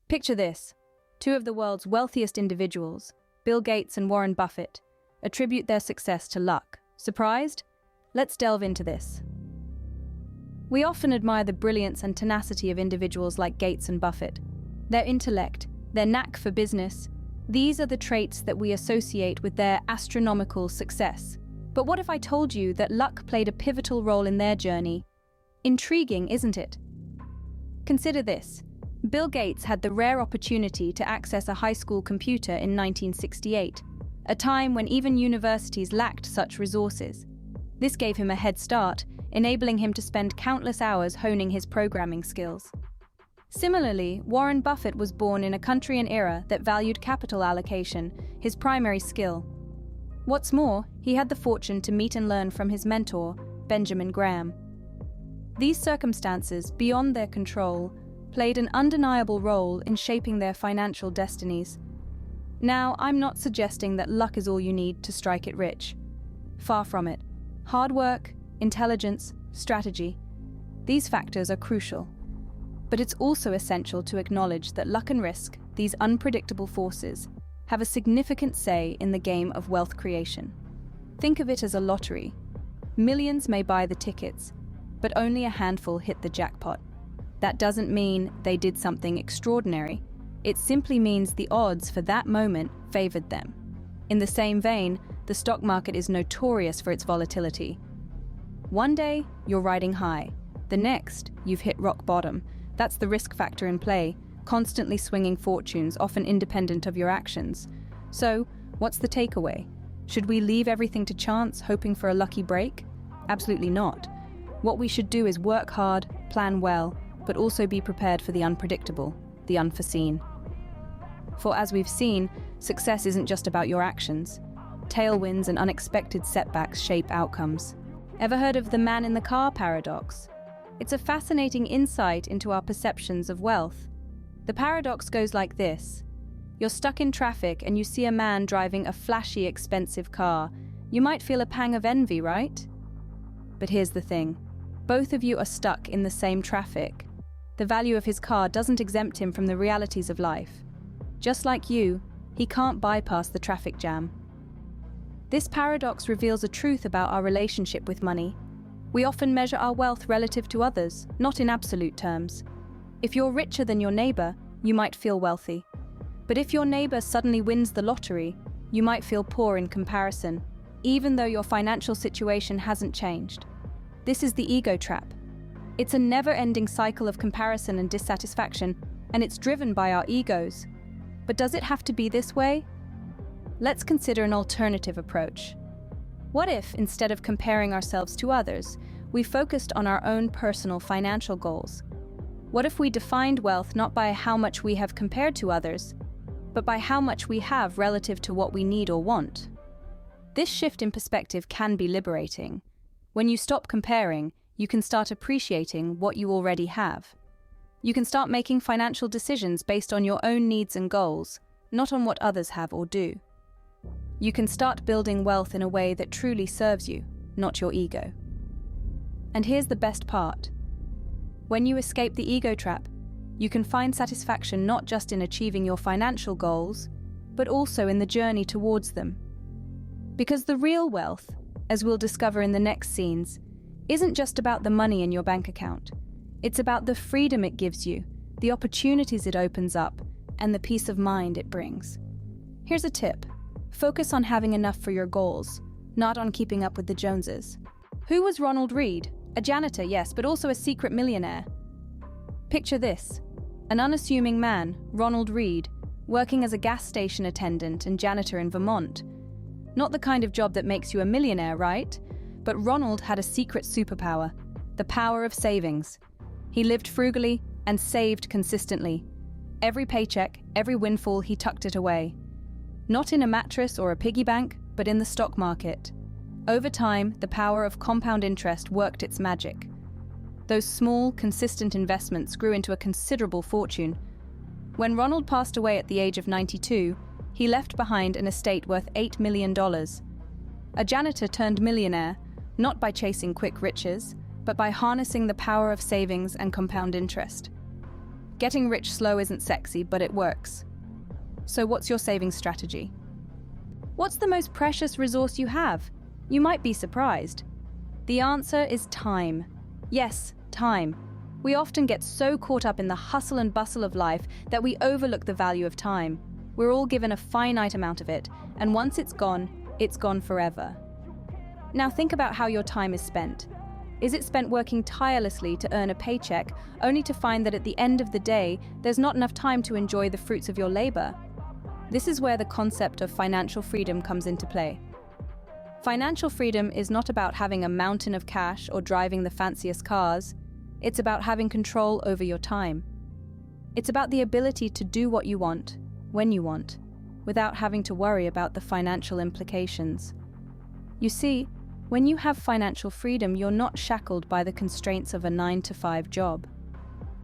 Picture this. Two of the world's wealthiest individuals, Bill Gates and Warren Buffett, attribute their success to luck. Surprised? Let's delve into this. We often admire the brilliance and tenacity of individuals like Gates and Buffett. Their intellect, their knack for business, these are the traits that we associate with their astronomical success. But what if I told you that luck played a pivotal role in their journey? Intriguing, isn't it? Consider this. Bill Gates had the rare opportunity to access a high school computer in 1968, a time when even universities lacked such resources. This gave him a head start, enabling him to spend countless hours honing his programming skills. Similarly, Warren Buffett was born in a country and era that valued capital allocation, his primary skill. What's more, he had the fortune to meet and learn from his mentor, Benjamin Graham. These circumstances, beyond their control, played an undeniable role in shaping their financial destinies. Now, I'm not suggesting that luck is all you need to strike it rich. Far from it. Hard work, intelligence, strategy, these factors are crucial. But it's also essential to acknowledge that luck and risk, these unpredictable forces, have a significant say in the game of wealth creation. Think of it as a lottery. Millions may buy the tickets, but only a handful hit the jackpot. That doesn't mean they did something extraordinary. It simply means the odds for that moment favored them. In the same vein, the stock market is notorious for its volatility. One day, you're riding high. The next, you've hit rock bottom. That's the risk factor in play, constantly swinging fortunes, often independent of your actions. So, what's the takeaway? Should we leave everything to chance, hoping for a lucky break? Absolutely not. What we should do is work hard, plan well, but also be prepared for the unpredictable, the unforeseen. For as we've seen, success isn't just about your actions. Tailwinds and unexpected setbacks shape outcomes. Ever heard of the man in the car paradox? It's a fascinating insight into our perceptions of wealth. The paradox goes like this. You're stuck in traffic and you see a man driving a flashy, expensive car. You might feel a pang of envy, right? But here's the thing. Both of you are stuck in the same traffic. The value of his car doesn't exempt him from the realities of life. Just like you, he can't bypass the traffic jam. This paradox reveals a truth about our relationship with money. We often measure our wealth relative to others, not in absolute terms. If you're richer than your neighbor, you might feel wealthy. But if your neighbor suddenly wins the lottery, you might feel poor in comparison, even though your financial situation hasn't changed. This is the ego trap. It's a never-ending cycle of comparison and dissatisfaction, and it's driven by our egos. But does it have to be this way? Let's consider an alternative approach. What if, instead of comparing ourselves to others, we focused on our own personal financial goals? What if we defined wealth not by how much we have compared to others, but by how much we have relative to what we need or want? This shift in perspective can be liberating. When you stop comparing, you can start appreciating what you already have. You can start making financial decisions based on your own needs and goals, not on what others have or do. You can start building wealth in a way that truly serves you, not your ego. And here's the best part. When you escape the ego trap, you can find satisfaction not just in achieving your financial goals, but also in the journey towards them. Because the real wealth, as we'll discover in the next scenes, isn't just about the money in your bank account. It's about the freedom it gives you, the opportunities it opens up, and the peace of mind it brings. Here's a tip. Focus on having enough for your goals, not on keeping up with the Joneses. Who was Ronald Read? A janitor, yes, but also a secret millionaire. Picture this. An unassuming man, Ronald Read, working as a gas station attendant and janitor in Vermont. Not the kind of job that makes you a millionaire, right? But Ronald had a secret superpower, the power of savings. He lived frugally and saved consistently. Every paycheck, every windfall, he tucked it away. Not in a mattress or a piggy bank, but in the stock market. Over time, the power of compound interest worked its magic. Those small, consistent investments grew into a considerable fortune. When Ronald passed away at the age of 92, he left behind an estate worth $8 million. A janitor turned millionaire, not by chasing quick riches, but by harnessing the power of savings and compound interest. Getting rich slow isn't sexy, but it works. So what's your saving strategy? What's the most precious resource you have? You might be surprised. The answer is time. Yes, time. We often get so caught up in the hustle and bustle of life that we overlook the value of time. We're all given a finite amount of it, and once it's gone forever. Now think about how your time is spent. Is it spent working tirelessly to earn a paycheck, only to find that at the end of the day, there's not enough time to enjoy the fruits of your labor? This is where the concept of financial freedom comes into play. Financial freedom is not about having a mountain of cash or driving the fanciest cars. It's about having control over your time. It's about the ability to do what you want, when you want, without having to worry about the financial implications. You see, when you have financial freedom, you're not shackled by the constraints of a 9-to-5 job.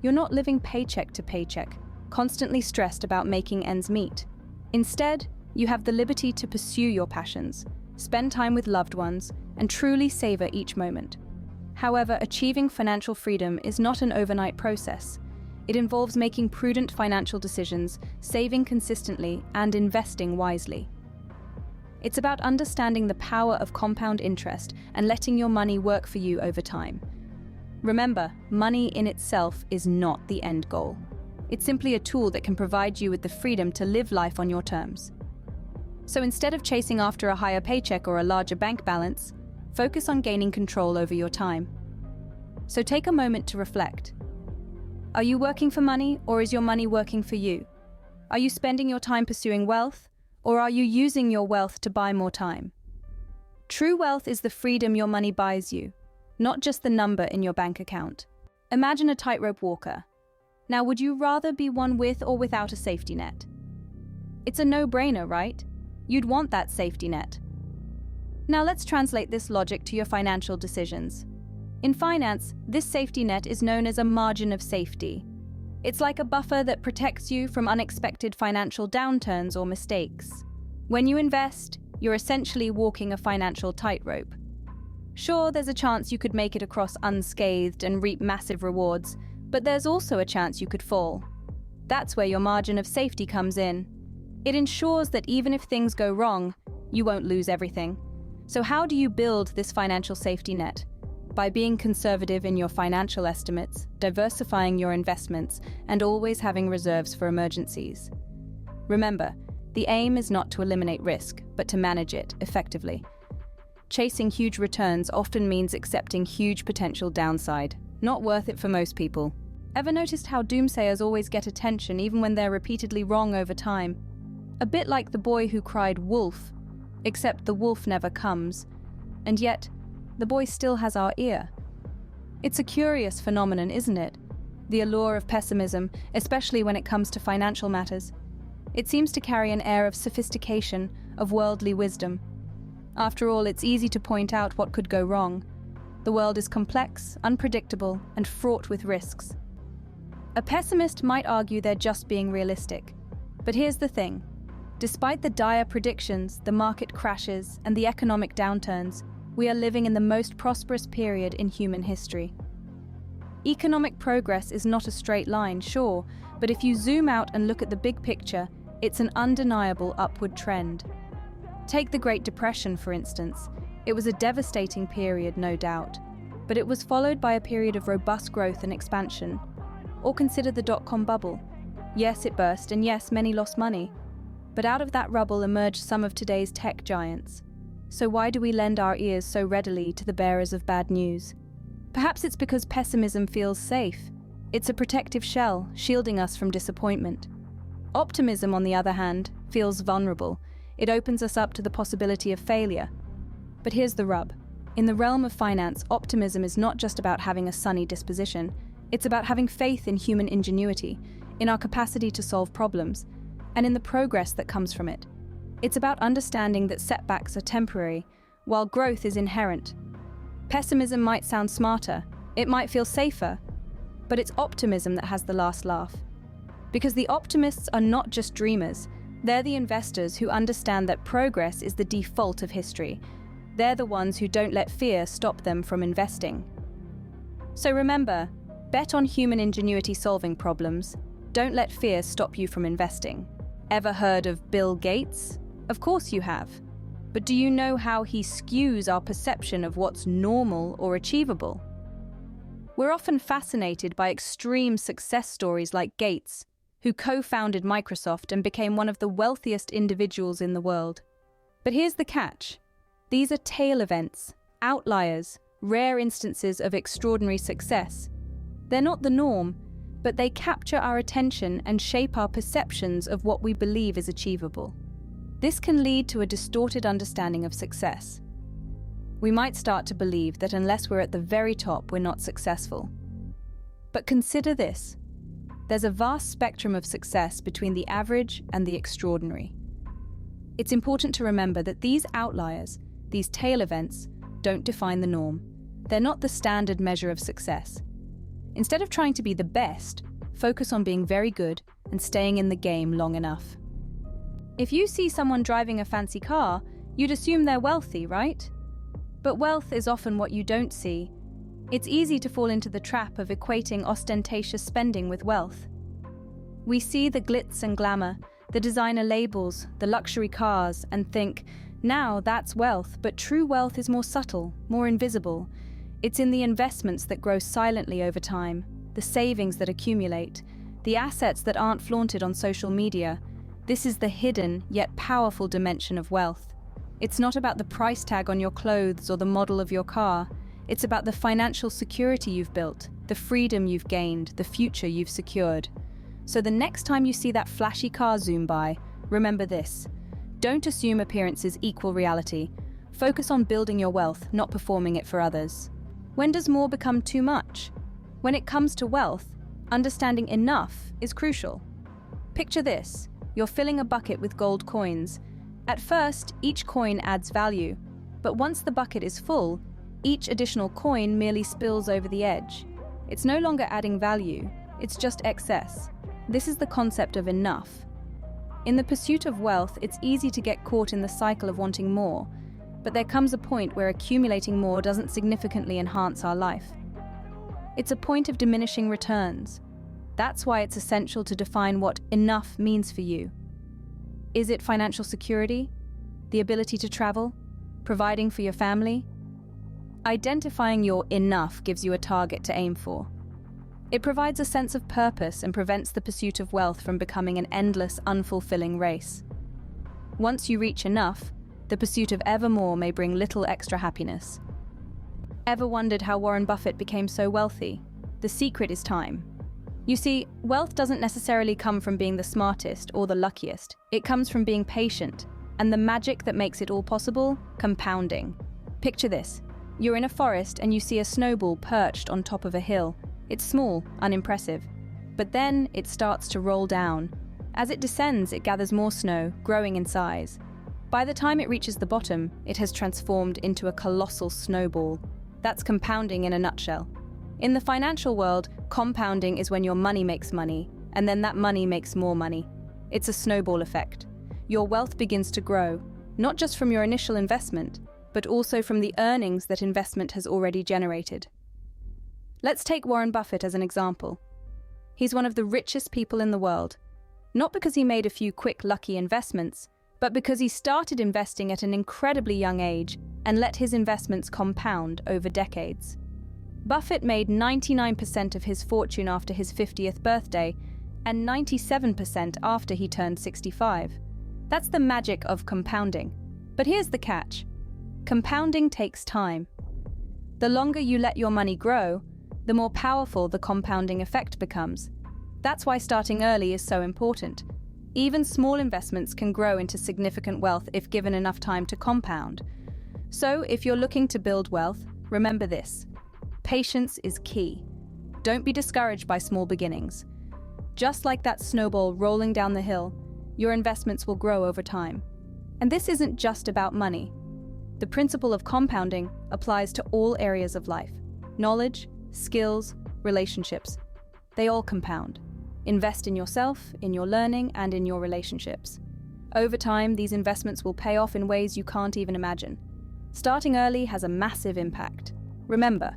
You're not living paycheck to paycheck, constantly stressed about making ends meet. Instead, you have the liberty to pursue your passions, spend time with loved ones, and truly savor each moment. However, achieving financial freedom is not an overnight process. It involves making prudent financial decisions, saving consistently, and investing wisely. It's about understanding the power of compound interest and letting your money work for you over time. Remember, money in itself is not the end goal. It's simply a tool that can provide you with the freedom to live life on your terms. So instead of chasing after a higher paycheck or a larger bank balance, focus on gaining control over your time. So take a moment to reflect. Are you working for money, or is your money working for you? Are you spending your time pursuing wealth, or are you using your wealth to buy more time? True wealth is the freedom your money buys you, not just the number in your bank account. Imagine a tightrope walker. Now, would you rather be one with or without a safety net? It's a no-brainer, right? You'd want that safety net. Now let's translate this logic to your financial decisions. In finance, this safety net is known as a margin of safety. It's like a buffer that protects you from unexpected financial downturns or mistakes. When you invest, you're essentially walking a financial tightrope. Sure, there's a chance you could make it across unscathed and reap massive rewards, but there's also a chance you could fall. That's where your margin of safety comes in. It ensures that even if things go wrong, you won't lose everything. So how do you build this financial safety net? By being conservative in your financial estimates, diversifying your investments, and always having reserves for emergencies. Remember, the aim is not to eliminate risk, but to manage it effectively. Chasing huge returns often means accepting huge potential downside. Not worth it for most people. Ever noticed how doomsayers always get attention even when they're repeatedly wrong over time? A bit like the boy who cried wolf, except the wolf never comes, and yet the boy still has our ear. It's a curious phenomenon, isn't it? The allure of pessimism, especially when it comes to financial matters. It seems to carry an air of sophistication, of worldly wisdom. After all, it's easy to point out what could go wrong. The world is complex, unpredictable, and fraught with risks. A pessimist might argue they're just being realistic. But here's the thing. Despite the dire predictions, the market crashes, and the economic downturns, we are living in the most prosperous period in human history. Economic progress is not a straight line, sure, but if you zoom out and look at the big picture, it's an undeniable upward trend. Take the Great Depression, for instance. It was a devastating period, no doubt, but it was followed by a period of robust growth and expansion. Or consider the dot-com bubble. Yes, it burst, and yes, many lost money. But out of that rubble emerged some of today's tech giants. So why do we lend our ears so readily to the bearers of bad news? Perhaps it's because pessimism feels safe. It's a protective shell, shielding us from disappointment. Optimism, on the other hand, feels vulnerable. It opens us up to the possibility of failure. But here's the rub. In the realm of finance, optimism is not just about having a sunny disposition. It's about having faith in human ingenuity, in our capacity to solve problems, and in the progress that comes from it. It's about understanding that setbacks are temporary, while growth is inherent. Pessimism might sound smarter, it might feel safer, but it's optimism that has the last laugh. Because the optimists are not just dreamers, they're the investors who understand that progress is the default of history. They're the ones who don't let fear stop them from investing. So remember, Bet on human ingenuity solving problems. Don't let fear stop you from investing. Ever heard of Bill Gates? Of course you have. But do you know how he skews our perception of what's normal or achievable? We're often fascinated by extreme success stories like Gates, who co-founded Microsoft and became one of the wealthiest individuals in the world. But here's the catch. These are tail events, outliers, rare instances of extraordinary success. They're not the norm, but they capture our attention and shape our perceptions of what we believe is achievable. This can lead to a distorted understanding of success. We might start to believe that unless we're at the very top, we're not successful. But consider this. There's a vast spectrum of success between the average and the extraordinary. It's important to remember that these outliers, these tail events, don't define the norm. They're not the standard measure of success. Instead of trying to be the best, focus on being very good and staying in the game long enough. If you see someone driving a fancy car, you'd assume they're wealthy, right? But wealth is often what you don't see. It's easy to fall into the trap of equating ostentatious spending with wealth. We see the glitz and glamour, the designer labels, the luxury cars, and think, now that's wealth, but true wealth is more subtle, more invisible. It's in the investments that grow silently over time, the savings that accumulate, the assets that aren't flaunted on social media. This is the hidden, yet powerful dimension of wealth. It's not about the price tag on your clothes or the model of your car. It's about the financial security you've built, the freedom you've gained, the future you've secured. So the next time you see that flashy car zoom by, remember this. Don't assume appearances equal reality. Focus on building your wealth, not performing it for others. When does more become too much? When it comes to wealth, understanding enough is crucial. Picture this. You're filling a bucket with gold coins. At first, each coin adds value, but once the bucket is full, each additional coin merely spills over the edge. It's no longer adding value, it's just excess. This is the concept of enough. In the pursuit of wealth, it's easy to get caught in the cycle of wanting more, but there comes a point where accumulating more doesn't significantly enhance our life. It's a point of diminishing returns. That's why it's essential to define what enough means for you. Is it financial security? The ability to travel? Providing for your family? Identifying your enough gives you a target to aim for. It provides a sense of purpose and prevents the pursuit of wealth from becoming an endless, unfulfilling race. Once you reach enough, the pursuit of ever more may bring little extra happiness. Ever wondered how Warren Buffett became so wealthy? The secret is time. You see, wealth doesn't necessarily come from being the smartest or the luckiest. It comes from being patient, and the magic that makes it all possible, compounding. Picture this. You're in a forest and you see a snowball perched on top of a hill. It's small, unimpressive. But then it starts to roll down. As it descends, it gathers more snow, growing in size. By the time it reaches the bottom, it has transformed into a colossal snowball. That's compounding in a nutshell. In the financial world, compounding is when your money makes money, and then that money makes more money. It's a snowball effect. Your wealth begins to grow, not just from your initial investment, but also from the earnings that investment has already generated. Let's take Warren Buffett as an example. He's one of the richest people in the world, not because he made a few quick, lucky investments, but because he started investing at an incredibly young age and let his investments compound over decades. Buffett made 99% of his fortune after his 50th birthday and 97% after he turned 65. That's the magic of compounding. But here's the catch. Compounding takes time. The longer you let your money grow, the more powerful the compounding effect becomes. That's why starting early is so important. Even small investments can grow into significant wealth if given enough time to compound. So, if you're looking to build wealth, remember this. Patience is key. Don't be discouraged by small beginnings. Just like that snowball rolling down the hill, your investments will grow over time. And this isn't just about money. The principle of compounding applies to all areas of life. Knowledge, skills, relationships. They all compound. Invest in yourself, in your learning, and in your relationships. Over time, these investments will pay off in ways you can't even imagine. Starting early has a massive impact. Remember,